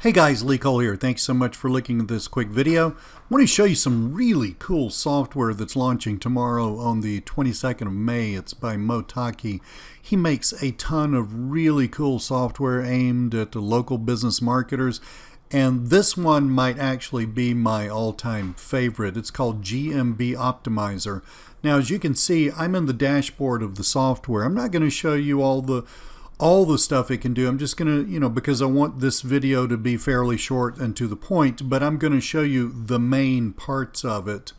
Hey guys, Lee Cole here. Thanks so much for looking at this quick video. I want to show you some really cool software that's launching tomorrow on the 22nd of May. It's by Taqi. He makes a ton of really cool software aimed at the local business marketers. And this one might actually be my all-time favorite. It's called GMB Optimizer. Now, as you can see, I'm in the dashboard of the software. I'm not going to show you all the stuff it can do. I'm just going to, because I want this video to be fairly short and to the point, but I'm going to show you the main parts of it.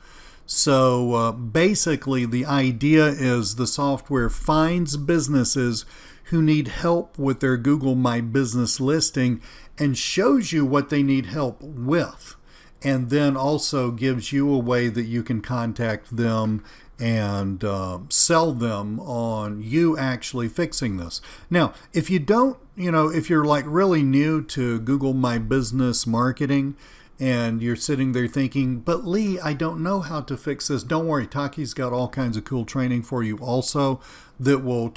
So basically the idea is the software finds businesses who need help with their Google My Business listing and shows you what they need help with, and then also gives you a way that you can contact them and sell them on you actually fixing this. Now, if you don't, if you're like really new to Google My Business marketing and you're sitting there thinking, but Lee, I don't know how to fix this. Don't worry, Taqi's got all kinds of cool training for you also that will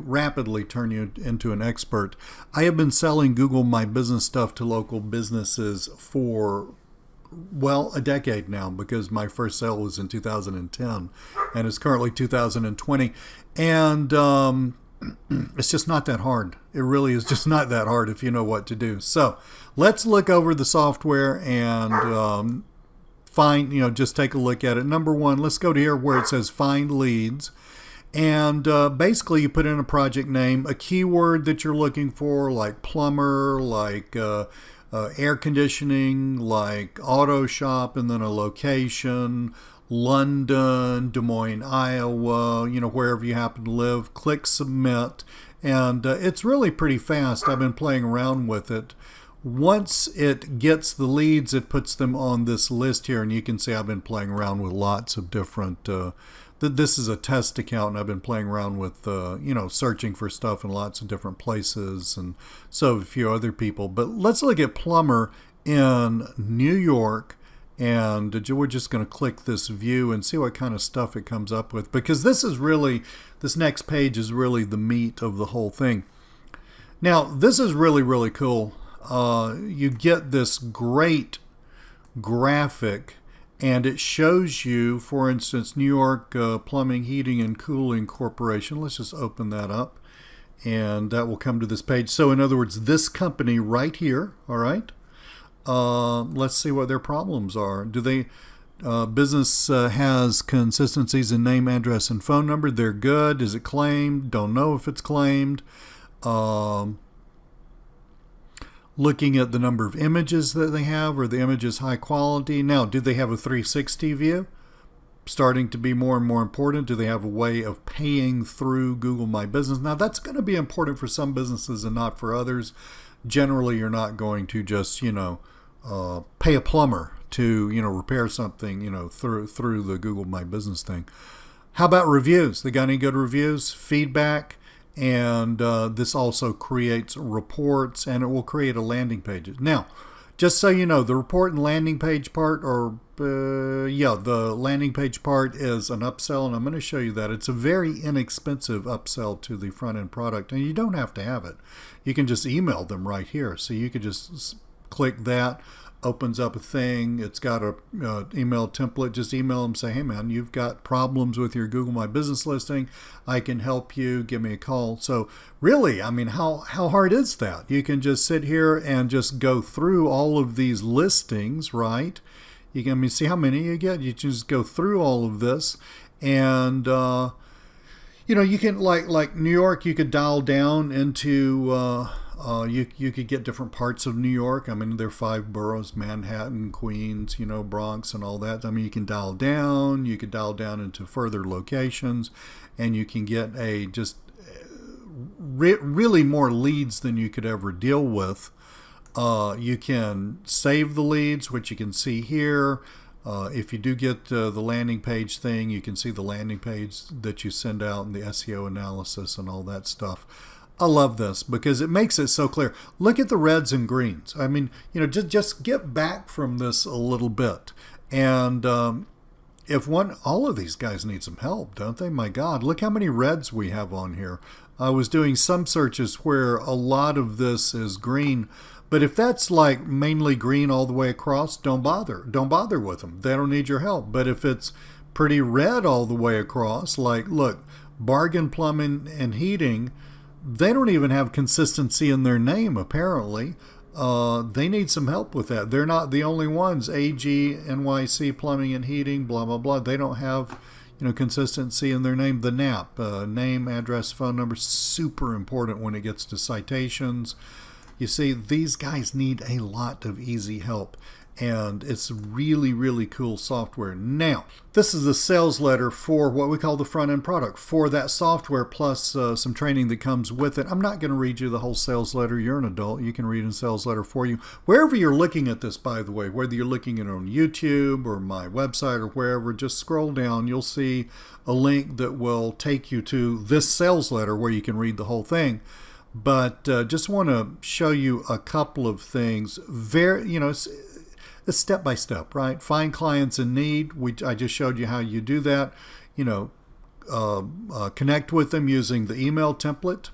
rapidly turn you into an expert. I have been selling Google My Business stuff to local businesses for a decade now, because my first sale was in 2010 and it's currently 2020, and it's just not that hard. It really is just not that hard if you know what to do. So let's look over the software and just take a look at it. Number one, let's go to here where it says find leads, and basically you put in a project name, a keyword that you're looking for, like plumber, like air conditioning, like auto shop, and then a location, London, Des Moines, Iowa, wherever you happen to live. Click submit, and it's really pretty fast. I've been playing around with it. Once it gets the leads, it puts them on this list here, and you can see I've been playing around with lots of different this is a test account, and I've been playing around with, searching for stuff in lots of different places, and so have a few other people. But let's look at plumber in New York, and we're just going to click this view and see what kind of stuff it comes up with, because this next page is really the meat of the whole thing. Now, this is really, really cool. You get this great graphic, and it shows you, for instance, New York Plumbing, Heating, and Cooling Corporation. Let's just open that up, and that will come to this page. So in other words, this company right here, all right, let's see what their problems are. Do they, business has consistencies in name, address, and phone number. They're good. Is it claimed? Don't know if it's claimed. Looking at the number of images that they have, are the images high quality? Now, do they have a 360 view? Starting to be more and more important. Do they have a way of paying through Google My Business? Now, that's going to be important for some businesses and not for others. Generally, you're not going to just, pay a plumber to, repair something, through the Google My Business thing. How about reviews? They got any good reviews? Feedback? And this also creates reports, and it will create a landing page. Now, just so you know, the report and landing page part, the landing page part is an upsell, and I'm going to show you that. It's a very inexpensive upsell to the front-end product, and you don't have to have it. You can just email them right here. So you could just click that, opens up a thing. It's got a email template. Just email them, say, hey man, you've got problems with your Google My Business listing. I can help you. Give me a call. So really, I mean, how hard is that? You can just sit here and just go through all of these listings, right? You can see how many you get. You just go through all of this, and you can like New York, you could dial down into you could get different parts of New York. I mean, there are 5 boroughs: Manhattan, Queens, Bronx, and all that. I mean, you can dial down. You could dial down into further locations, and you can get really more leads than you could ever deal with. You can save the leads, which you can see here. If you do get the landing page thing, you can see the landing page that you send out and the SEO analysis and all that stuff. I love this because it makes it so clear. Look at the reds and greens. I mean, just get back from this a little bit. And all of these guys need some help, don't they? My God, look how many reds we have on here. I was doing some searches where a lot of this is green, But if that's like mainly green all the way across, don't bother. Don't bother with them. They don't need your help. But if it's pretty red all the way across, like, look, Bargain Plumbing and Heating, they don't even have consistency in their name, apparently. They need some help with that. They're not the only ones. AG, NYC Plumbing and Heating, blah, blah, blah. They don't have, consistency in their name. The NAP, name, address, phone number, super important when it gets to citations. You see, these guys need a lot of easy help, and it's really, really cool software. Now, this is a sales letter for what we call the front-end product for that software, plus some training that comes with it. I'm not going to read you the whole sales letter. You're an adult. You can read a sales letter for you. Wherever you're looking at this, by the way, whether you're looking at it on YouTube or my website or wherever, just scroll down. You'll see a link that will take you to this sales letter where you can read the whole thing. But just want to show you a couple of things. It's step by step, right? Find clients in need. I just showed you how you do that. Connect with them using the email template.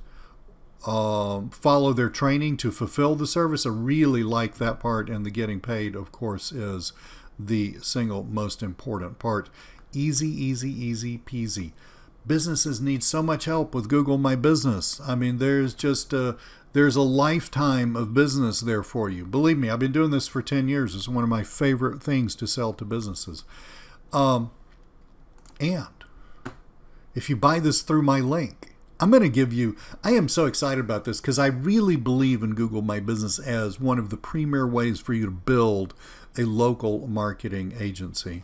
Follow their training to fulfill the service. I really like that part, and the getting paid, of course, is the single most important part. Easy, easy, easy peasy. Businesses need so much help with Google My Business. I mean, there's a lifetime of business there for you. Believe me, I've been doing this for 10 years. It's one of my favorite things to sell to businesses. And if you buy this through my link, I am so excited about this because I really believe in Google My Business as one of the premier ways for you to build a local marketing agency.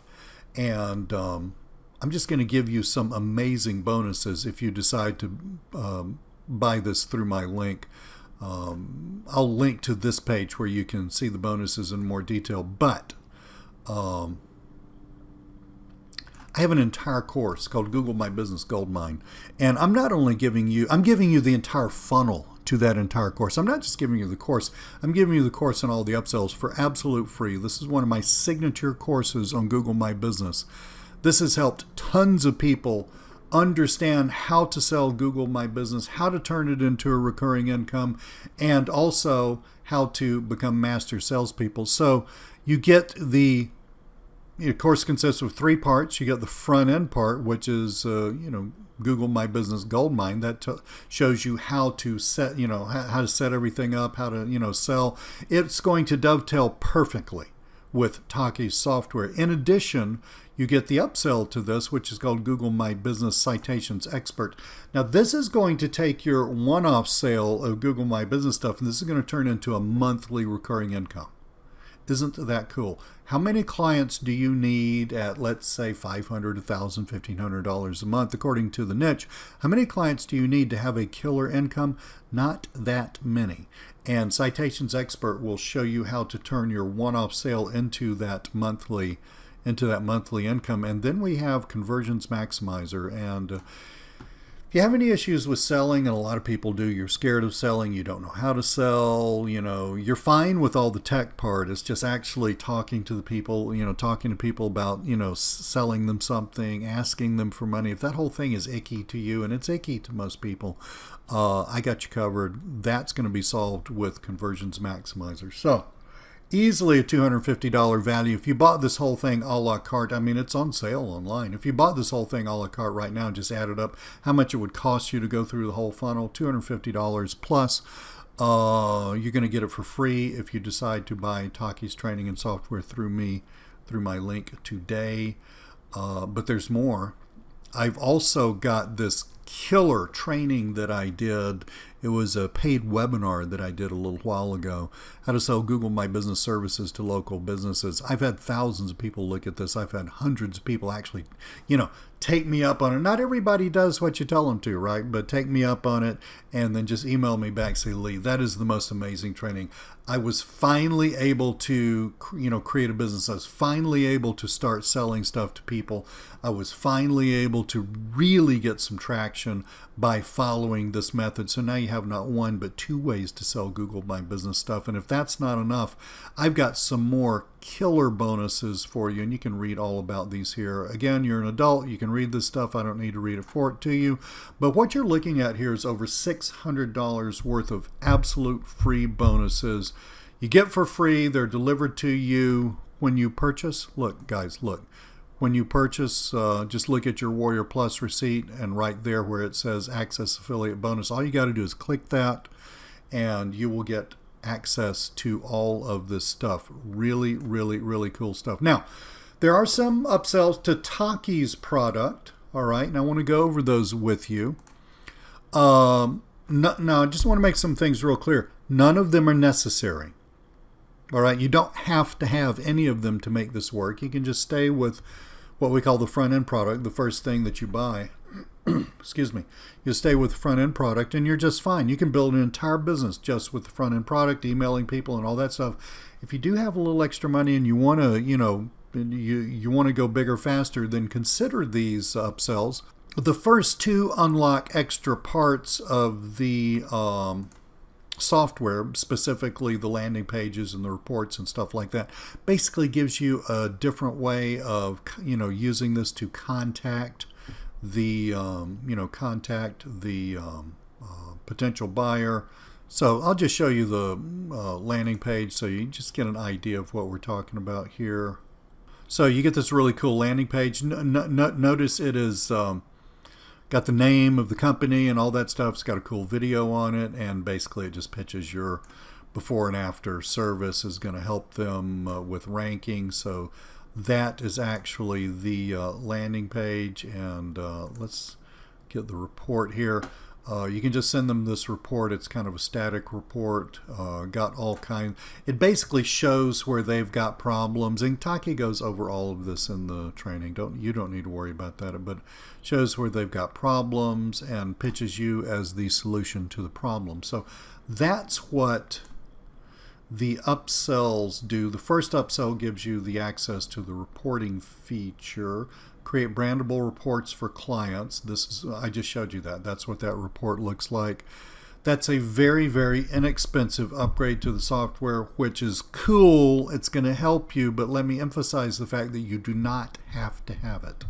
And I'm just going to give you some amazing bonuses if you decide to buy this through my link. I'll link to this page where you can see the bonuses in more detail, but I have an entire course called Google My Business Goldmine, and I'm giving you the entire funnel to that entire course. I'm not just giving you the course, I'm giving you the course on all the upsells for absolute free. This is one of my signature courses on Google My Business. This has helped tons of people understand how to sell Google My Business, how to turn it into a recurring income, and also how to become master salespeople. So you get the course consists of 3 parts. You get the front end part, which is Google My Business Goldmine. That shows you how to set how to set everything up, how to sell. It's going to dovetail perfectly with Taqi's software. In addition, you get the upsell to this, which is called Google My Business Citations Expert. Now, this is going to take your one-off sale of Google My Business stuff, and this is going to turn into a monthly recurring income. Isn't that cool? How many clients do you need at, let's say, $500, $1,000, $1,500 a month, according to the niche? How many clients do you need to have a killer income? Not that many. And Citations Expert will show you how to turn your one-off sale into that monthly income. And then we have Conversions Maximizer. And if you have any issues with selling, and a lot of people do, you're scared of selling, you don't know how to sell, you're fine with all the tech part. It's just actually talking to the people, talking to people about, selling them something, asking them for money. If that whole thing is icky to you, and it's icky to most people, I got you covered. That's going to be solved with Conversions Maximizer. So, easily a $250 value. If you bought this whole thing a la carte, I mean, it's on sale online. If you bought this whole thing a la carte right now, just add it up, how much it would cost you to go through the whole funnel, $250 plus. You're going to get it for free if you decide to buy Taqi's training and software through me, through my link today. But there's more. I've also got this killer training that I did. It was a paid webinar that I did a little while ago, how to sell Google My Business services to local businesses. I've had thousands of people look at this. I've had hundreds of people actually, take me up on it. Not everybody does what you tell them to, right? But take me up on it and then just email me back, say, Lee, that is the most amazing training. I was finally able to, create a business. I was finally able to start selling stuff to people. I was finally able to really get some traction by following this method. So now you have not one, but 2 ways to sell Google My Business stuff. And if that's not enough, I've got some more killer bonuses for you, and you can read all about these here. Again, you're an adult. You can read this stuff. I don't need to read it for it to you. But what you're looking at here is over $600 worth of absolute free bonuses. You get for free. They're delivered to you when you purchase. Look, guys, look. When you purchase, just look at your Warrior Plus receipt, and right there where it says Access Affiliate Bonus, all you got to do is click that, and you will get access to all of this stuff. Really, really, really cool stuff. Now, there are some upsells to Taqi's product. All right, and I want to go over those with you. No, I just want to make some things real clear. None of them are necessary. All right, you don't have to have any of them to make this work. You can just stay with what we call the front-end product, the first thing that you buy. Excuse me. You stay with the front-end product and you're just fine. You can build an entire business just with the front-end product, emailing people and all that stuff. If you do have a little extra money and you want to, you want to go bigger, faster, then consider these upsells. The first two unlock extra parts of the software, specifically the landing pages and the reports and stuff like that. Basically gives you a different way of, using this to contact the, potential buyer. So I'll just show you the landing page so you just get an idea of what we're talking about here. So you get this really cool landing page. Notice it is got the name of the company and all that stuff. It's got a cool video on it, and basically it just pitches your before and after service is going to help them with ranking. So that is actually the landing page, and let's get the report here. You can just send them this report. It's kind of a static report. Got all kinds. It basically shows where they've got problems, and Taqi goes over all of this in the training. You don't need to worry about that, but shows where they've got problems and pitches you as the solution to the problem. So that's what the upsells do. The first upsell gives you the access to the reporting feature. Create brandable reports for clients. This is, I just showed you that. That's what that report looks like. That's a very, very inexpensive upgrade to the software, which is cool. It's going to help you, but let me emphasize the fact that you do not have to have it.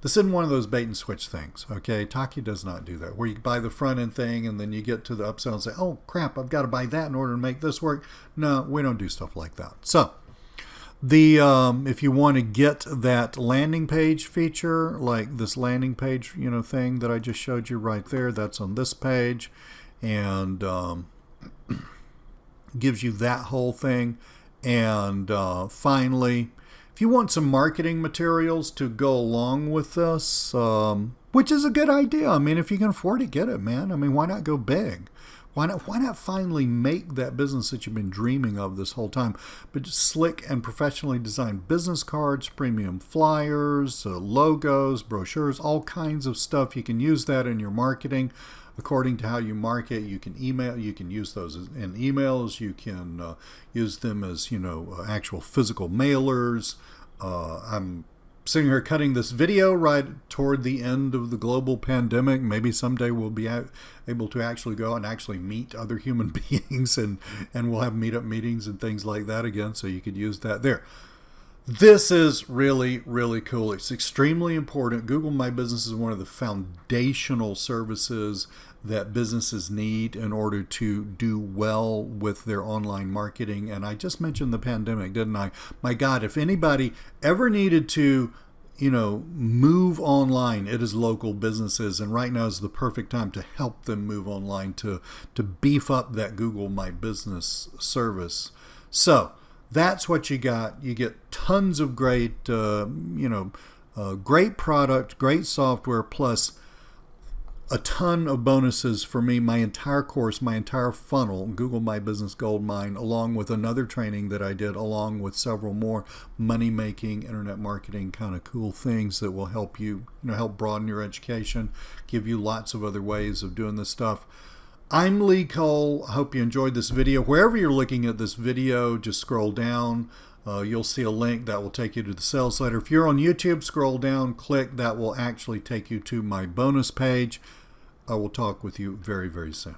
This isn't one of those bait and switch things, okay? Taqi does not do that, where you buy the front end thing and then you get to the upsell and say, oh crap, I've got to buy that in order to make this work. No, we don't do stuff like that. So if you want to get that landing page feature, like this landing page, thing that I just showed you right there, that's on this page, and gives you that whole thing. And finally, if you want some marketing materials to go along with this, which is a good idea. I mean, if you can afford it, get it, man. I mean, why not go big? Why not finally make that business that you've been dreaming of this whole time? But just slick and professionally designed business cards, premium flyers, logos, brochures, all kinds of stuff. You can use that in your marketing according to how you market. You can email. You can use those in emails. You can use them as actual physical mailers. I'm sitting here cutting this video right toward the end of the global pandemic. Maybe someday we'll be able to actually go and actually meet other human beings, and we'll have meetup meetings and things like that again, so you could use that there. This is really, really cool. It's extremely important. Google My Business is one of the foundational services that businesses need in order to do well with their online marketing. And I just mentioned the pandemic, didn't I? My God, if anybody ever needed to, move online, it is local businesses. And right now is the perfect time to help them move online, to beef up that Google My Business service. So that's what you got. You get tons of great, great product, great software, plus a ton of bonuses for me, my entire course, my entire funnel, Google My Business Goldmine, along with another training that I did, along with several more money-making, internet marketing kind of cool things that will help you, help broaden your education, give you lots of other ways of doing this stuff. I'm Lee Cole. I hope you enjoyed this video. Wherever you're looking at this video, just scroll down. You'll see a link that will take you to the sales letter. If you're on YouTube, scroll down, click. That will actually take you to my bonus page. I will talk with you very, very soon.